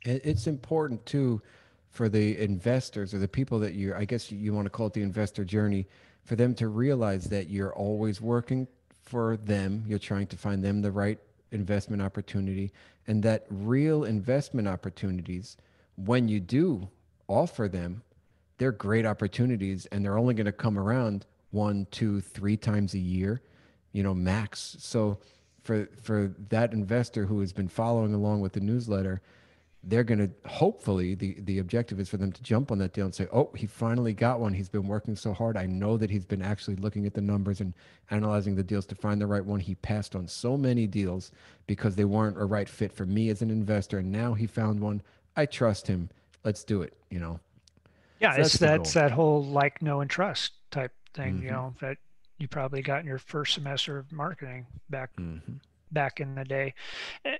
it's important too for the investors or the people that I guess you want to call it the investor journey, for them to realize that you're always working for them. You're trying to find them the right investment opportunity, and that real investment opportunities, when you do offer them, they're great opportunities, and they're only going to come around one, two, three times a year, max. So for that investor who has been following along with the newsletter, they're going to, hopefully, the objective is for them to jump on that deal and say, oh, he finally got one. He's been working so hard. I know that he's been actually looking at the numbers and analyzing the deals to find the right one. He passed on so many deals because they weren't a right fit for me as an investor, and now he found one. I trust him. Let's do it. Yeah, So it's that's the that's goal. that whole like, know, and trust type thing, Mm-hmm. that you probably got in your first semester of marketing Mm-hmm. back in the day.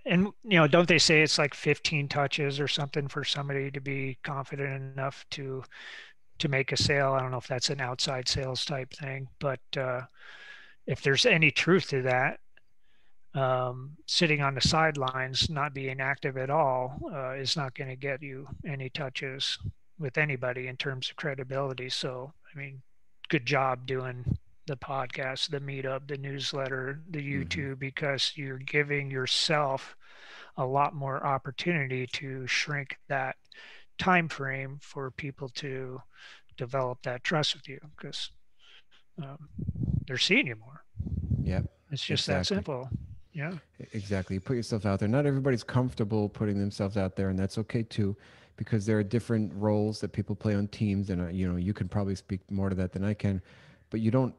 And don't they say it's like 15 touches or something for somebody to be confident enough to make a sale? I don't know if that's an outside sales type thing, but if there's any truth to that, sitting on the sidelines, not being active at all, is not going to get you any touches with anybody in terms of credibility. So, I mean, good job doing the podcast, the meetup, the newsletter, the Mm-hmm. YouTube, because you're giving yourself a lot more opportunity to shrink that time frame for people to develop that trust with you, because um, they're seeing you more. Yep. It's just that Exactly. simple. Yeah. Exactly. You put yourself out there. Not everybody's comfortable putting themselves out there, and that's okay too, because there are different roles that people play on teams, and you can probably speak more to that than I can. But you don't,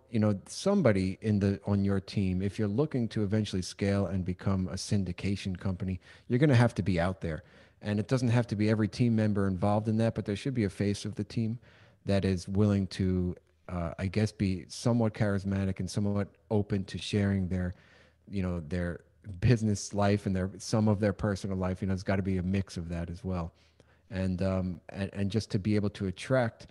somebody on your team, if you're looking to eventually scale and become a syndication company, you're going to have to be out there, and it doesn't have to be every team member involved in that, but there should be a face of the team that is willing to, I guess, be somewhat charismatic and somewhat open to sharing their business life and some of their personal life. It's got to be a mix of that as well, and just to be able to attract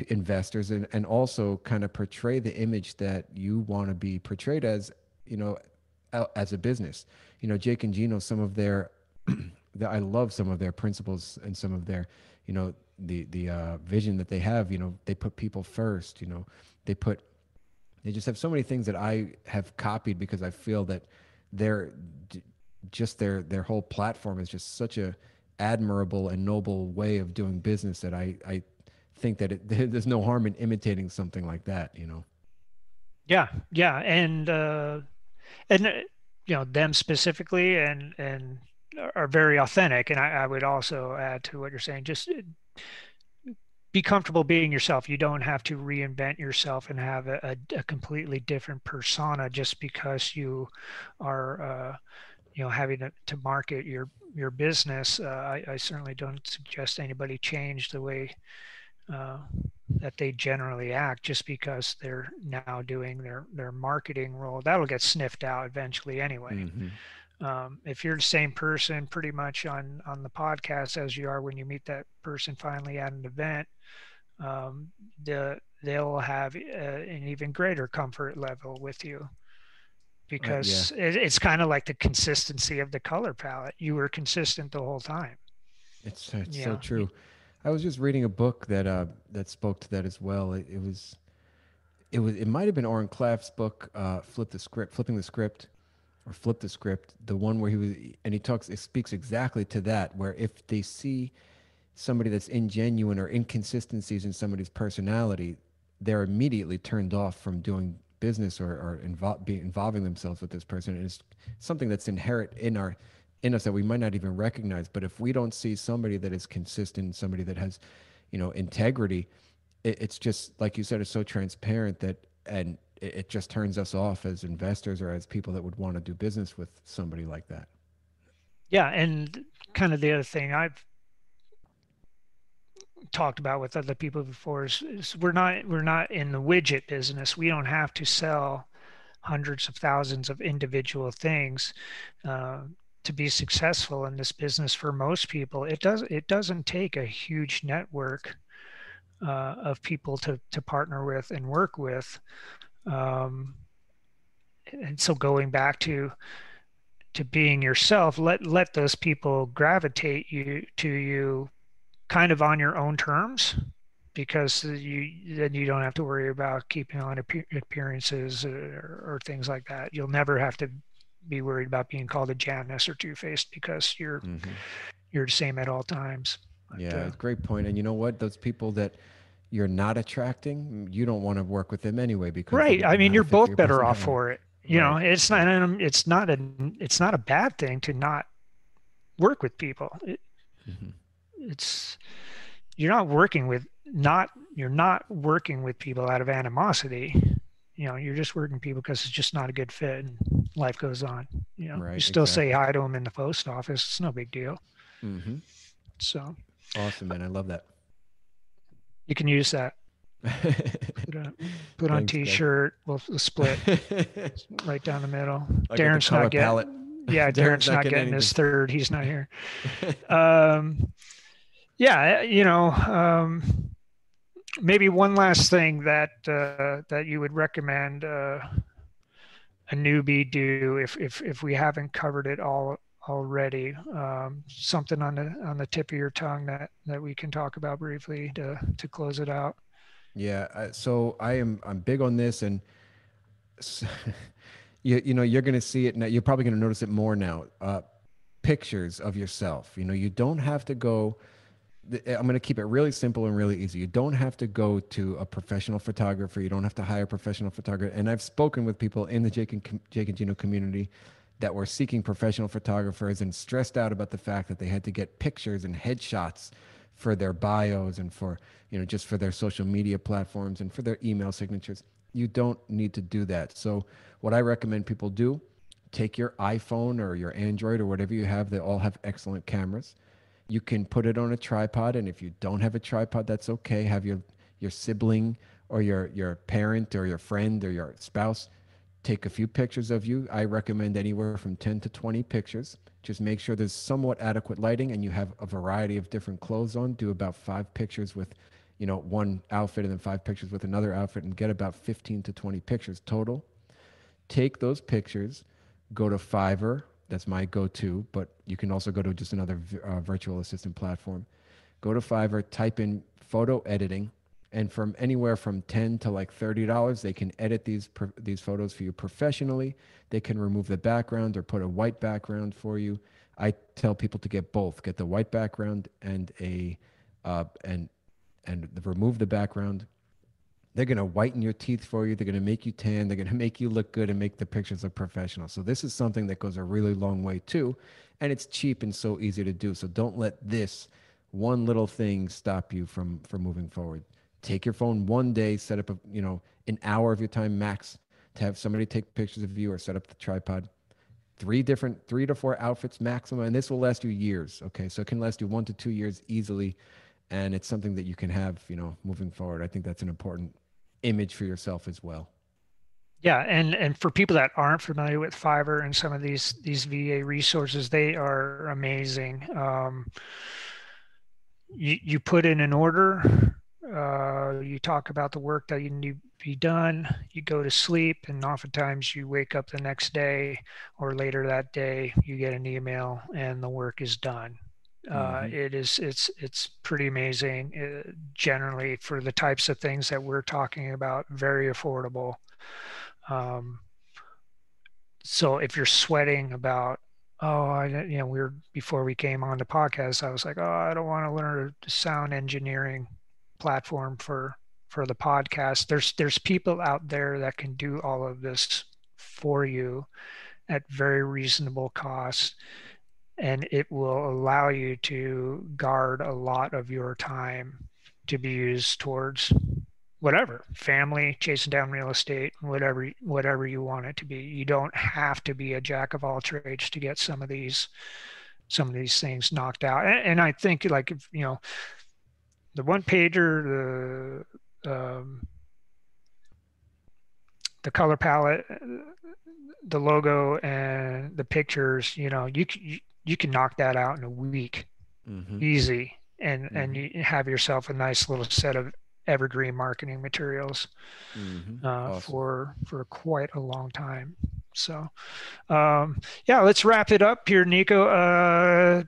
investors, and also kind of portray the image that you want to be portrayed as, you know as a business. Jake and Gino, some of their I love some of their principles and some of their, the vision that they have. They put people first. They put they just have so many things that I have copied, because I feel that their just their whole platform is just such a admirable and noble way of doing business, that I think that there's no harm in imitating something like that. Yeah, yeah, and them specifically and are very authentic. And I would also add to what you're saying, just be comfortable being yourself. You don't have to reinvent yourself and have a completely different persona just because you are having to market your business. I certainly don't suggest anybody change the way uh, that they generally act just because they're now doing their marketing role. That'll get sniffed out eventually anyway. Hmm. If you're the same person pretty much on the podcast as you are when you meet that person finally at an event, um, they'll have an even greater comfort level with you Yeah, because it's kind of like the consistency of the color palette. You were consistent the whole time. it's so Yeah. true. I was just reading a book that that spoke to that as well. It might have been Oren Klaff's book, Flipping the Script, or Flip the Script, the one where he was, and he talks, it speaks exactly to that, where if they see somebody that's ingenuine or inconsistencies in somebody's personality, they're immediately turned off from doing business or involving themselves with this person. And it's something that's inherent in us that we might not even recognize. But if we don't see somebody that is consistent, somebody that has, integrity, it's just like you said, it's so transparent that, and it just turns us off as investors or as people that would want to do business with somebody like that. Yeah, and kind of the other thing I've talked about with other people before is we're not in the widget business. We don't have to sell hundreds of thousands of individual things uh, to be successful in this business. For most people, it doesn't take a huge network of people to partner with and work with. Um, and so going back to being yourself, let those people gravitate to you kind of on your own terms because you don't have to worry about keeping on appearances or things like that. You'll never have to be worried about being called a Janus or two-faced because Hmm. you're the same at all times. But Yeah, it's a great point. And you know what? Those people that you're not attracting, you don't want to work with them anyway because right, they're I mean, not a you're fit for both your better off personality. for it. Right. Right. It's not a bad thing to not work with people. Hmm. It's you're not working with not you're not working with people out of animosity. You're just working with people because it's just not a good fit and life goes on. You Right. still say Exactly. hi to them in the post office. It's no big deal. Hmm. So Awesome, man. I love that. you can use that. Put a put on Thanks, Greg. t-shirt. We'll split right down the middle. I got the Darren's color not palette. yeah, Darren's Darren's not not getting getting his anything. third. He's not here. Um, yeah, maybe one last thing that you would recommend a newbie do if we haven't covered it all already. Something on the tip of your tongue that we can talk about briefly to close it out. Yeah. So I'm big on this, and you're going to see it now. You're probably going to notice it more now. Pictures of yourself. You don't have to go. I'm going to keep it really simple and really easy. You don't have to go to a professional photographer. You don't have to hire a professional photographer. And I've spoken with people in the Jake and Gino community that were seeking professional photographers and stressed out about the fact that they had to get pictures and headshots for their bios and for, just for their social media platforms and for their email signatures. You don't need to do that. So what I recommend people do, take your iPhone or your Android or whatever you have. They all have excellent cameras. You can put it on a tripod, and if you don't have a tripod, that's okay. Have your sibling or your parent or your friend or your spouse take a few pictures of you. I recommend anywhere from 10 to 20 pictures. Just make sure there's somewhat adequate lighting and you have a variety of different clothes on. Do about 5 pictures with, one outfit and then 5 pictures with another outfit and get about 15 to 20 pictures total. Take those pictures, go to Fiverr. That's my go-to, but you can also go to just another virtual assistant platform. Go to Fiverr, type in photo editing, and from anywhere from 10 to like $30, they can edit these photos for you professionally. They can remove the background or put a white background for you. I tell people to get both: get the white background and remove the background They're going to whiten your teeth for you. They're going to make you tan. They're going to make you look good and make the pictures look professional. So this is something that goes a really long way too, and it's cheap and so easy to do. So don't let this one little thing stop you from moving forward. Take your phone one day, set up an hour of your time max to have somebody take pictures of you or set up the tripod. 3 to 4 outfits maximum, and this will last you years. Okay, so it can last you 1 to 2 years easily, and it's something that you can have, moving forward. I think that's an important image for yourself as well. Yeah, and for people that aren't familiar with Fiverr and some of these VA resources, they are amazing. You put in an order, you talk about the work that you need to be done, you go to sleep, and oftentimes you wake up the next day or later that day, you get an email and the work is done. Mm-hmm. It's pretty amazing. Generally, for the types of things that we're talking about, very affordable. Um, so if you're sweating about, oh, we're before we came on the podcast, I was like, oh, I don't want to learn a sound engineering platform for the podcast. There's people out there that can do all of this for you at very reasonable cost, and it will allow you to guard a lot of your time to be used towards whatever, family, chasing down real estate, whatever you want it to be. You don't have to be a jack of all trades to get some of these things knocked out. And I think, like, if the one pager, the color palette, the logo, and the pictures, you can knock that out in a week, Mm-hmm. easy, and Mm-hmm. you have yourself a nice little set of evergreen marketing materials Mm-hmm. Awesome. for quite a long time. So, yeah, let's wrap it up here, Nico.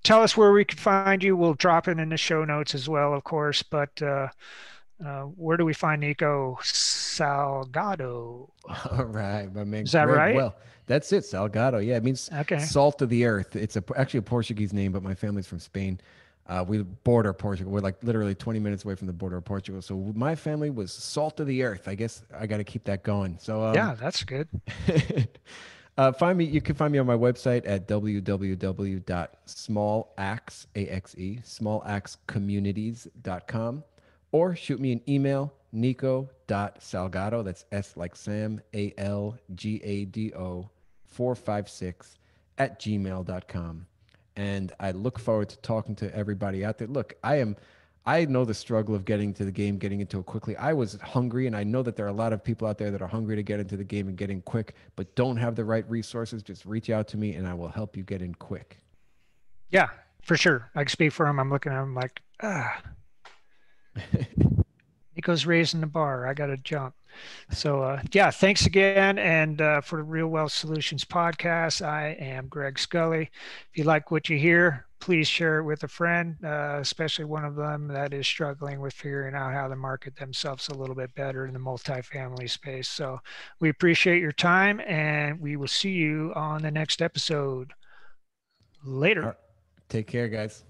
Tell us where we can find you. We'll drop it in the show notes as well, of course. But where do we find Nico Salgado? All right, my man Is that Greg. right? Well, that's it, Salgado. Yeah, it means Okay. salt of the earth. It's actually a Portuguese name, but my family's from Spain. We border Portugal. We're like literally 20 minutes away from the border of Portugal. So my family was salt of the earth. I guess I got to keep that going. So Yeah, that's good. find me. You can find me on my website at www.smallacecommunities.com, or shoot me an email, nico.salgado, that's S like Sam, Algado 456 at gmail.com. And I look forward to talking to everybody out there. Look, I know the struggle of getting to the game, getting into it quickly. I was hungry, and I know that there are a lot of people out there that are hungry to get into the game and getting quick, but don't have the right resources. Just reach out to me, and I will help you get in quick. Yeah, for sure. I can speak for him. I'm looking at him like, Nico's raising the bar. I got to jump. So, yeah, thanks again. And for the Real Wealth Solutions podcast, I am Greg Scully. If you like what you hear, please share it with a friend, especially one of them that is struggling with figuring out how to market themselves a little bit better in the multifamily space. So, we appreciate your time, and we will see you on the next episode. All Later. right. Take care, guys.